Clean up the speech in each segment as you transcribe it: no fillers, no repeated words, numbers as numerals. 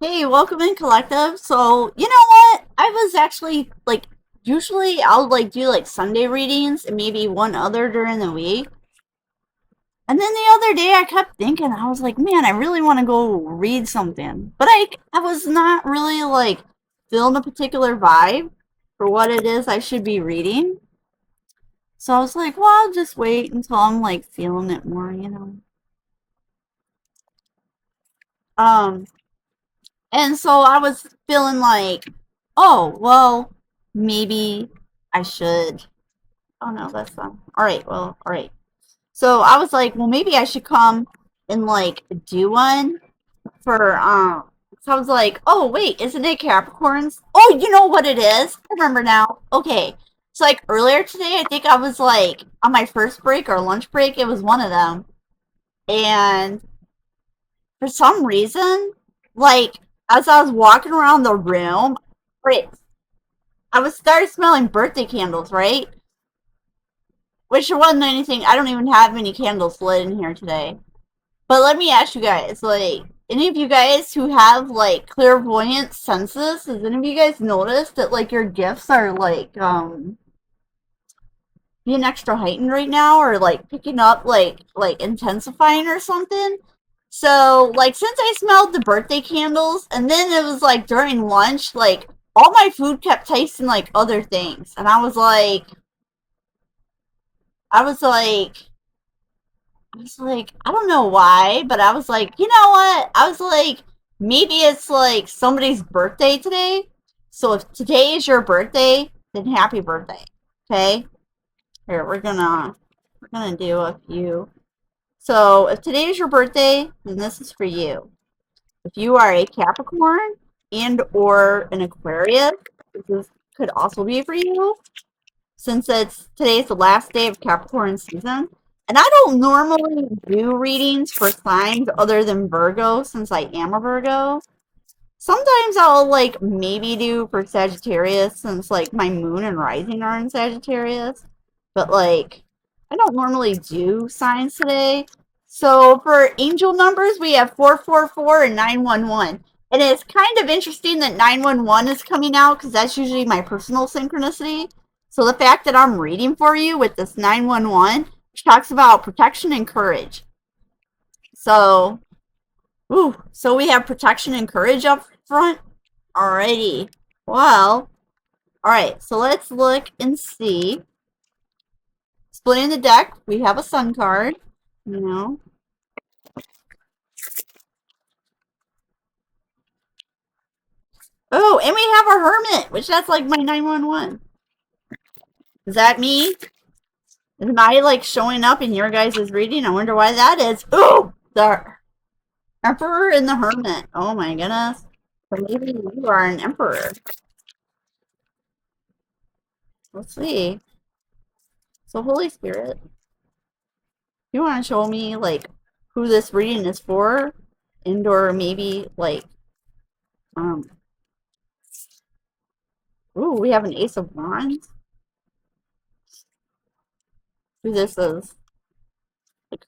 Hey, welcome in collective. So, you know what? I was actually like usually I'll do Sunday readings and maybe one other during the week. And then the other day I kept thinking, I was like, man, I really want to go read something. But I was not really feeling a particular vibe for what it is I should be reading. So I was like, well, I'll just wait until I'm feeling it more. Um And so I was feeling like, oh, well, maybe I should. Oh no, that's not. All right, well, all right. So I was like, well, maybe I should come and do one for. So I was like, oh wait, isn't it Capricorns? Oh, you know what it is? I remember now. Okay, so earlier today, I think I was on my first break or lunch break. It was one of them, and for some reason, like as I was walking around the room, right, I was started smelling birthday candles, right? Which there wasn't anything. I don't even have any candles lit in here today. But let me ask you guys, any of you guys who have clairvoyant senses, has any of you guys noticed that your gifts are being extra heightened right now, or picking up, intensifying or something? So, since I smelled the birthday candles, and then it was during lunch, all my food kept tasting like other things. And I was like, I don't know why, but I was like, you know what? I was like, maybe it's somebody's birthday today. So if today is your birthday, then happy birthday. Okay? Here, we're gonna do a few. So if today is your birthday, then this is for you. If you are a Capricorn and or an Aquarius, this could also be for you since it's today's the last day of Capricorn season. And I don't normally do readings for signs other than Virgo since I am a Virgo. Sometimes I'll maybe do for Sagittarius since my moon and rising are in Sagittarius. But I don't normally do signs today. So for angel numbers, we have 444 and 911. And it's kind of interesting that 911 is coming out because that's usually my personal synchronicity. So the fact that I'm reading for you with this 911, which talks about protection and courage. So, so we have protection and courage up front. Alrighty. Well, alright, so let's look and see. Splitting the deck, we have a sun card. You know. Oh, and we have a hermit, which that's like my 911. Is that me? Am I showing up in your guys' reading? I wonder why that is. Ooh! The Emperor and the Hermit. Oh my goodness. So maybe you are an Emperor. Let's see. So Holy Spirit, you want to show me who this reading is for? And or maybe um ooh, we have an Ace of Wands. Who this is.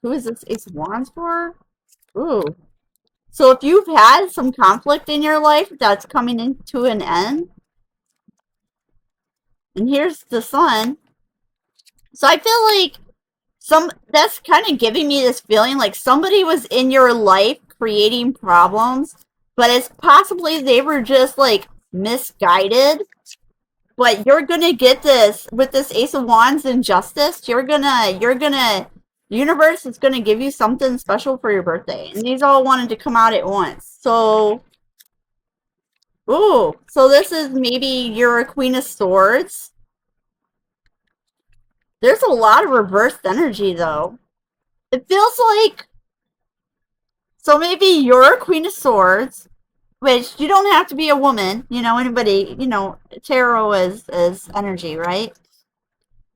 Who is this Ace of Wands for? Ooh. So if you've had some conflict in your life that's coming into an end, and here's the Sun. So I feel like that's kind of giving me this feeling like somebody was in your life creating problems, but it's possibly they were just misguided. But you're gonna get this with this Ace of Wands and Justice. The universe is gonna give you something special for your birthday, and these all wanted to come out at once. So, ooh, so this is maybe you're a Queen of Swords. There's a lot of reversed energy though. It feels like so maybe you're a Queen of Swords, which you don't have to be a woman. Anybody. Tarot is energy, right?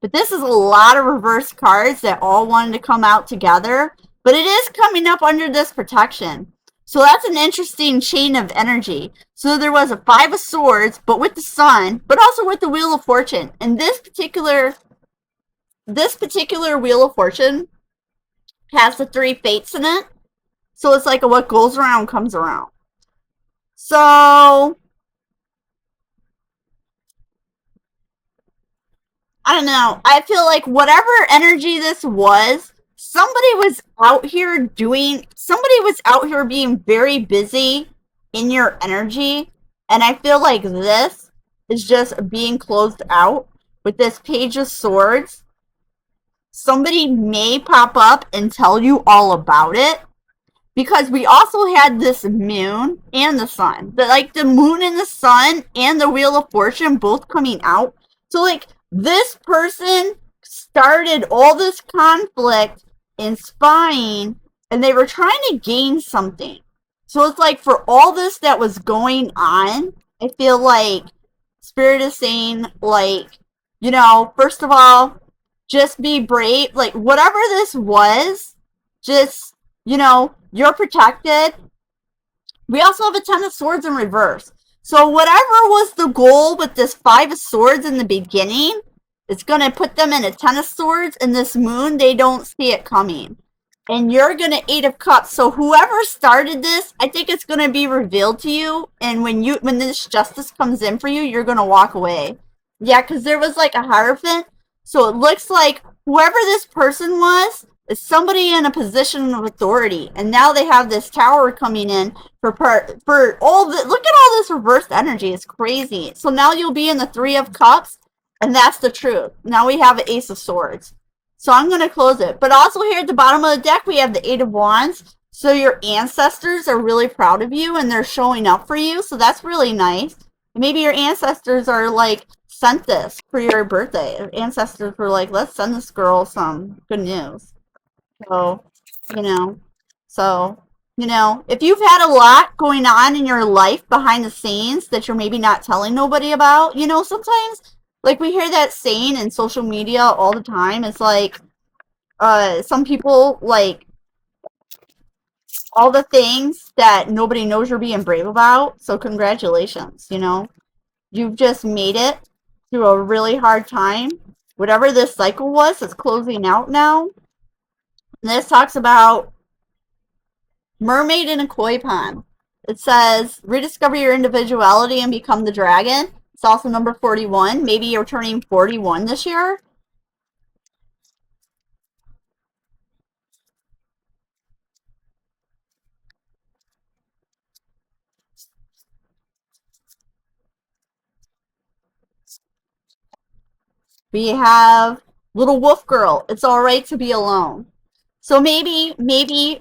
But this is a lot of reverse cards that all wanted to come out together. But it is coming up under this protection. So that's an interesting chain of energy. So there was a Five of Swords, but with the Sun, but also with the Wheel of Fortune. And this particular Wheel of Fortune has the three fates in it. So it's like what goes around comes around. So I don't know. I feel like whatever energy this was, somebody was out here being very busy in your energy. And I feel like this is just being closed out with this Page of Swords. Somebody may pop up and tell you all about it, because we also had this moon and the sun. Like the moon and the sun and the Wheel of Fortune both coming out. So like this person started all this conflict and spying, and they were trying to gain something. So it's like for all this that was going on, I feel like Spirit is saying, like, first of all, just be brave. Like whatever this was, just, you're protected. We also have a Ten of Swords in reverse. So whatever was the goal with this Five of Swords in the beginning, it's going to put them in a Ten of Swords, and this moon, they don't see it coming. And you're going to Eight of Cups. So whoever started this, I think it's going to be revealed to you. And when this justice comes in for you, you're going to walk away. Yeah, because there was like a Hierophant. So it looks like whoever this person was is somebody in a position of authority. And now they have this tower coming in for all the, look at all this reversed energy. It's crazy. So now you'll be in the Three of Cups, and that's the truth. Now we have an Ace of Swords. So I'm going to close it. But also here at the bottom of the deck, we have the Eight of Wands. So your ancestors are really proud of you, and they're showing up for you. So that's really nice. Maybe your ancestors are like, sent this for your birthday. Your ancestors were like, let's send this girl some good news. So, if you've had a lot going on in your life behind the scenes that you're maybe not telling nobody about, sometimes, like, we hear that saying in social media all the time. It's like, some people, like, all the things that nobody knows you're being brave about. So congratulations, You've just made it through a really hard time. Whatever this cycle was, it's closing out now. And this talks about mermaid in a koi pond. It says, rediscover your individuality and become the dragon. It's also number 41. Maybe you're turning 41 this year. We have little wolf girl. It's all right to be alone. So maybe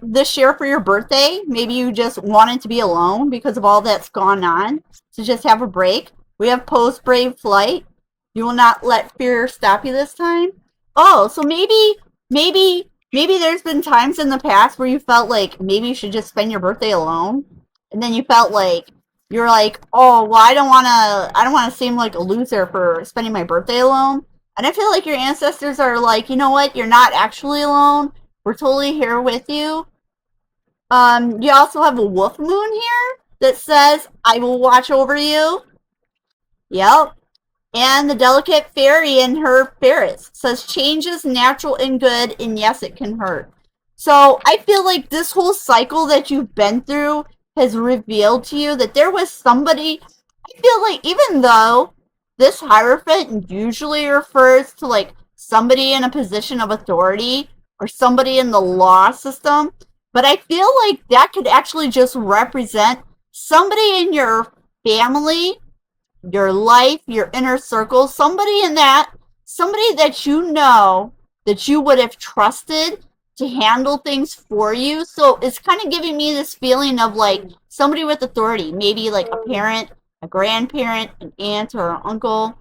this year for your birthday, maybe you just wanted to be alone because of all that's gone on. To just have a break. We have post brave flight. You will not let fear stop you this time. Oh, so maybe there's been times in the past where you felt like maybe you should just spend your birthday alone, and then you felt like you're like, oh, well, I don't want to seem like a loser for spending my birthday alone. And I feel like your ancestors are like, you know what? You're not actually alone. We're totally here with you. You also have a wolf moon here that says, I will watch over you. Yep. And the delicate fairy in her ferrets says, change is natural and good, and yes, it can hurt. So I feel like this whole cycle that you've been through has revealed to you that there was somebody. I feel like even though this Hierophant usually refers to like somebody in a position of authority or somebody in the law system, but I feel like that could actually just represent somebody in your family, your life, your inner circle, somebody that that you would have trusted to handle things for you. So it's kind of giving me this feeling of like somebody with authority, maybe like a parent, a grandparent, an aunt, or an uncle.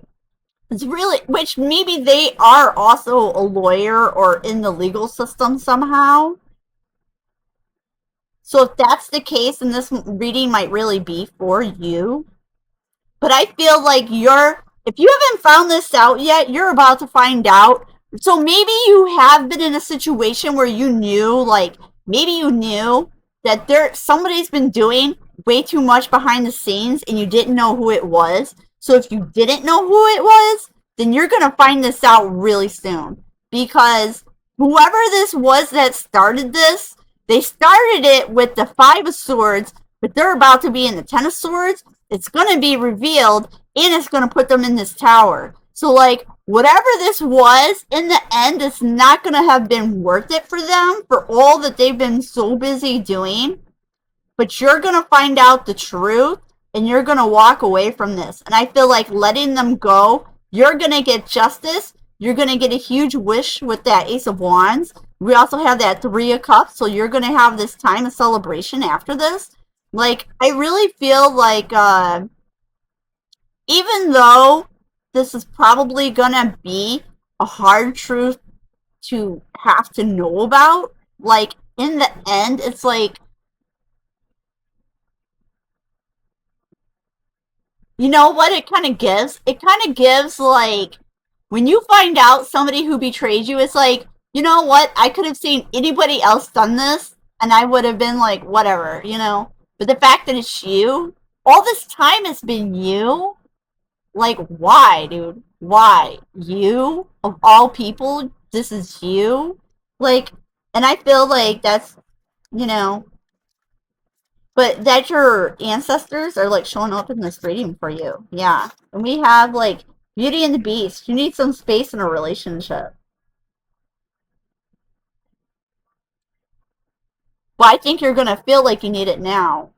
It's really, which maybe they are also a lawyer or in the legal system somehow. So if that's the case, then this reading might really be for you. But I feel like if you haven't found this out yet, you're about to find out. So maybe you have been in a situation where you knew, that somebody's been doing way too much behind the scenes and you didn't know who it was. So if you didn't know who it was, then you're going to find this out really soon. Because whoever this was that started this, they started it with the Five of Swords, but they're about to be in the Ten of Swords. It's going to be revealed, and it's going to put them in this tower. So, like, whatever this was, in the end, it's not going to have been worth it for them for all that they've been so busy doing. But you're going to find out the truth, and you're going to walk away from this. And I feel like letting them go, you're going to get justice. You're going to get a huge wish with that Ace of Wands. We also have that Three of Cups, so you're going to have this time of celebration after this. Like, I really feel like, even though this is probably going to be a hard truth to have to know about, like, in the end, it's like, you know what it kind of gives? It kind of gives, like, when you find out somebody who betrayed you, it's like, you know what? I could have seen anybody else done this, and I would have been like, whatever, you know? But the fact that it's you, all this time it's been you, like, why, dude? Why? You? Of all people, this is you? Like, and I feel like that's, you know, but that your ancestors are like showing up in this reading for you. Yeah. And we have like Beauty and the Beast. You need some space in a relationship. Well, I think you're going to feel like you need it now.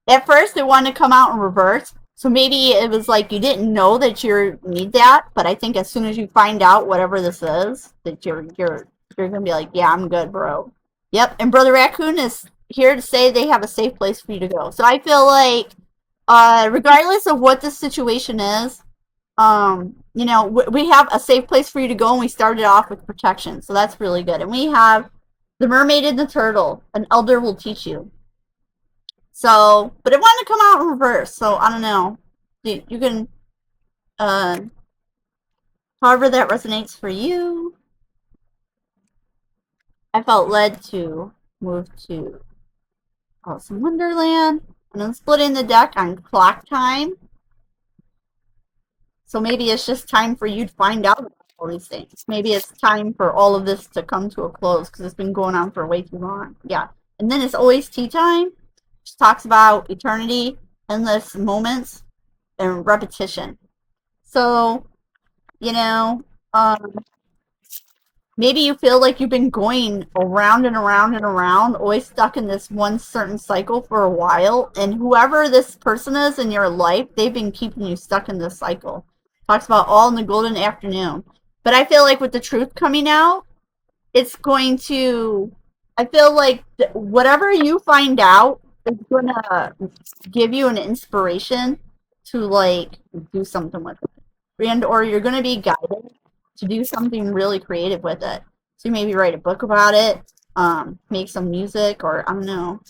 At first, it wanted to come out in reverse. So maybe it was like you didn't know that you need that. But I think as soon as you find out whatever this is, that you're going to be like, yeah, I'm good, bro. Yep. And Brother Raccoon is here to say they have a safe place for you to go. So I feel like, regardless of what the situation is, you know, we have a safe place for you to go, and we started off with protection. So that's really good. And we have the mermaid and the turtle. An elder will teach you. So, but it wanted to come out in reverse. So I don't know. You can, however that resonates for you. I felt led to move to Alice in Wonderland, and then splitting the deck on clock time. So maybe it's just time for you to find out about all these things. Maybe it's time for all of this to come to a close because it's been going on for way too long. Yeah. And then it's always tea time, which talks about eternity, endless moments, and repetition. So, you know, maybe you feel like you've been going around and around and around, always stuck in this one certain cycle for a while. And whoever this person is in your life, they've been keeping you stuck in this cycle. Talks about all in the golden afternoon. But I feel like with the truth coming out, it's going to, I feel like whatever you find out is going to give you an inspiration to like do something with it. And or you're going to be guided to do something really creative with it. So you maybe write a book about it, make some music, or I don't know,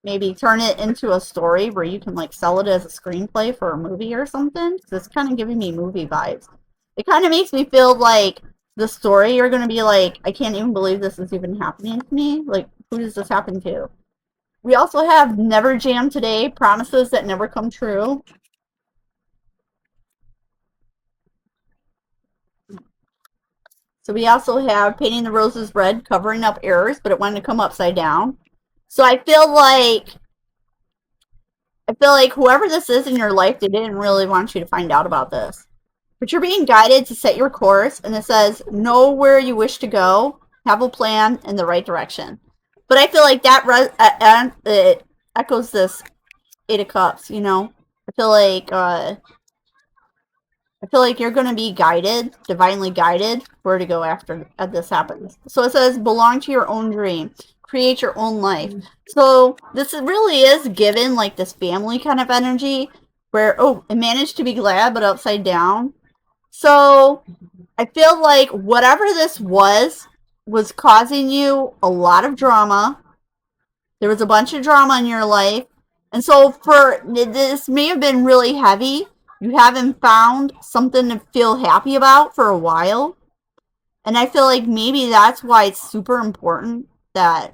maybe turn it into a story where you can like sell it as a screenplay for a movie or something. Because it's kind of giving me movie vibes. It kind of makes me feel like the story you're going to be like, I can't even believe this is even happening to me. Like, who does this happen to? We also have Never Jam Today, promises that never come true. So we also have Painting the Roses Red, covering up errors, but it wanted to come upside down. So I feel like whoever this is in your life, they didn't really want you to find out about this. But you're being guided to set your course, and it says, know where you wish to go, have a plan in the right direction. But I feel like that it echoes this Eight of Cups, you know? I feel like you're going to be guided, divinely guided, where to go after this happens. So it says, belong to your own dream. Create your own life. So this really is given like this family kind of energy where, oh, it managed to be glad, but upside down. So I feel like whatever this was causing you a lot of drama. There was a bunch of drama in your life. And so for this may have been really heavy. You haven't found something to feel happy about for a while. And I feel like maybe that's why it's super important that,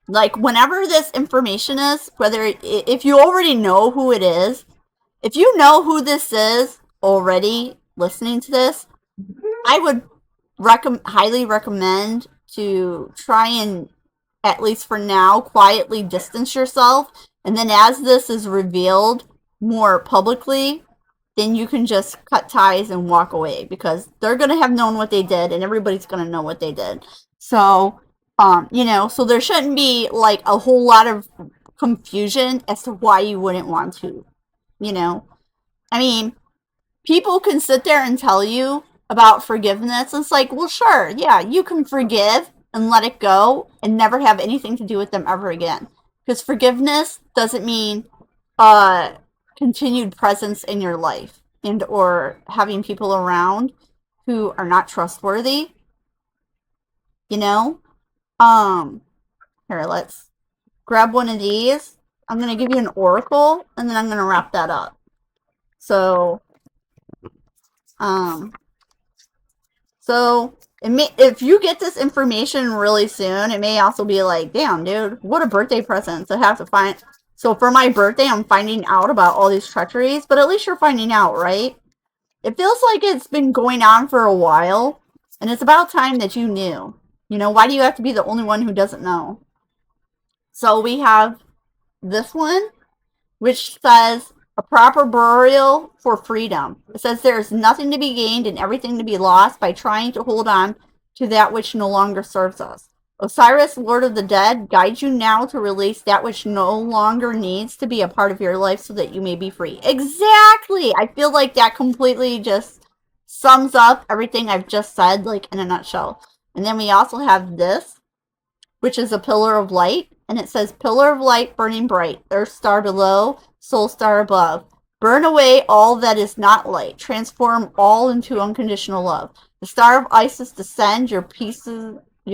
like, whenever this information is, whether if you already know who it is, if you know who this is already listening to this, I would highly recommend to try and at least for now, quietly distance yourself. And then as this is revealed more publicly, then you can just cut ties and walk away, because they're going to have known what they did and everybody's going to know what they did. So, so there shouldn't be like a whole lot of confusion as to why you wouldn't want to, I mean, people can sit there and tell you about forgiveness. It's like, well, sure, yeah, you can forgive and let it go and never have anything to do with them ever again. Because forgiveness doesn't mean continued presence in your life and or having people around who are not trustworthy. Here, let's grab one of these. I'm going to give you an oracle, and then I'm going to wrap that up. So, if you get this information really soon, it may also be like, damn, dude, what a birthday present to have to find. So for my birthday, I'm finding out about all these treacheries, but at least you're finding out, right? It feels like it's been going on for a while, and it's about time that you knew. Why do you have to be the only one who doesn't know? So we have this one, which says a proper burial for freedom. It says there is nothing to be gained and everything to be lost by trying to hold on to that which no longer serves us. Osiris, Lord of the Dead, guides you now to release that which no longer needs to be a part of your life so that you may be free. Exactly! I feel like that completely just sums up everything I've just said, like in a nutshell. And then we also have this, which is a pillar of light. And it says, pillar of light burning bright, earth star below, soul star above. Burn away all that is not light. Transform all into unconditional love. The star of Isis descend your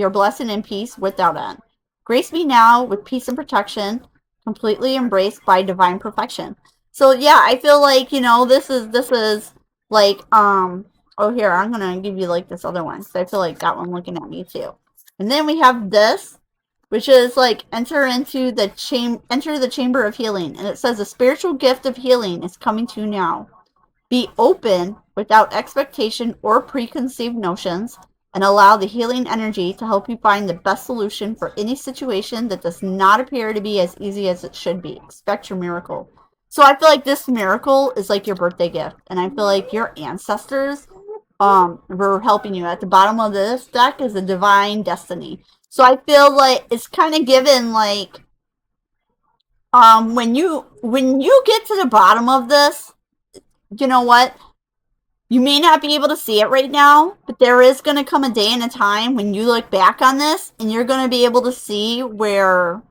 blessing and peace without end. Grace me now with peace and protection, completely embraced by divine perfection. So yeah, I feel like, this is like, oh, here, I'm going to give you like this other one. So I feel like that one looking at me too. And then we have this, which is like enter the chamber of healing. And it says a spiritual gift of healing is coming to you now. Be open without expectation or preconceived notions, and allow the healing energy to help you find the best solution for any situation that does not appear to be as easy as it should be. Expect your miracle. So I feel like this miracle is like your birthday gift, and I feel like your ancestors were helping you. At the bottom of this deck is a divine destiny. So I feel like it's kind of given like when you get to the bottom of this, you know what? You may not be able to see it right now, but there is going to come a day and a time when you look back on this and you're going to be able to see where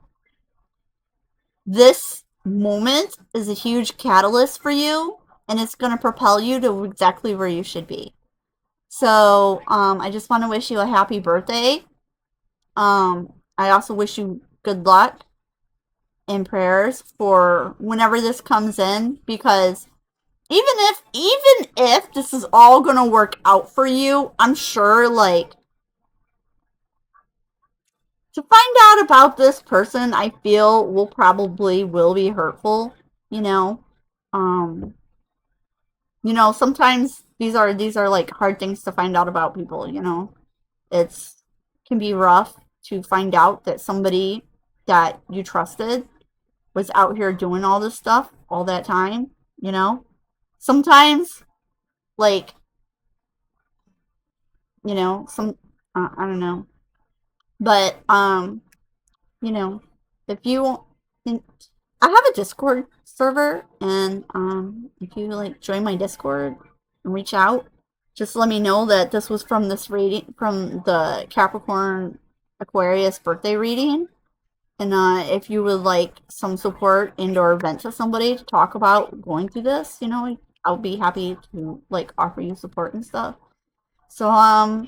this moment is a huge catalyst for you, and it's going to propel you to exactly where you should be. So I just want to wish you a happy birthday. I also wish you good luck and prayers for whenever this comes in, because even if this is all gonna work out for you, I'm sure like to find out about this person, I feel will be hurtful, sometimes these are like hard things to find out about people, it's can be rough to find out that somebody that you trusted was out here doing all this stuff all that time, Sometimes, like, I don't know. But, if you, I have a Discord server, and, if you, like, join my Discord and reach out, just let me know that this was from this reading, from the Capricorn Aquarius birthday reading. And if you would like some support and or vent to somebody to talk about going through this, I'll be happy to like offer you support and stuff. So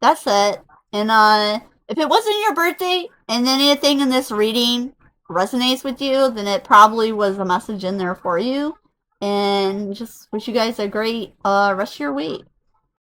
that's it. And if it wasn't your birthday and anything in this reading resonates with you, then it probably was a message in there for you. And just wish you guys a great rest of your week.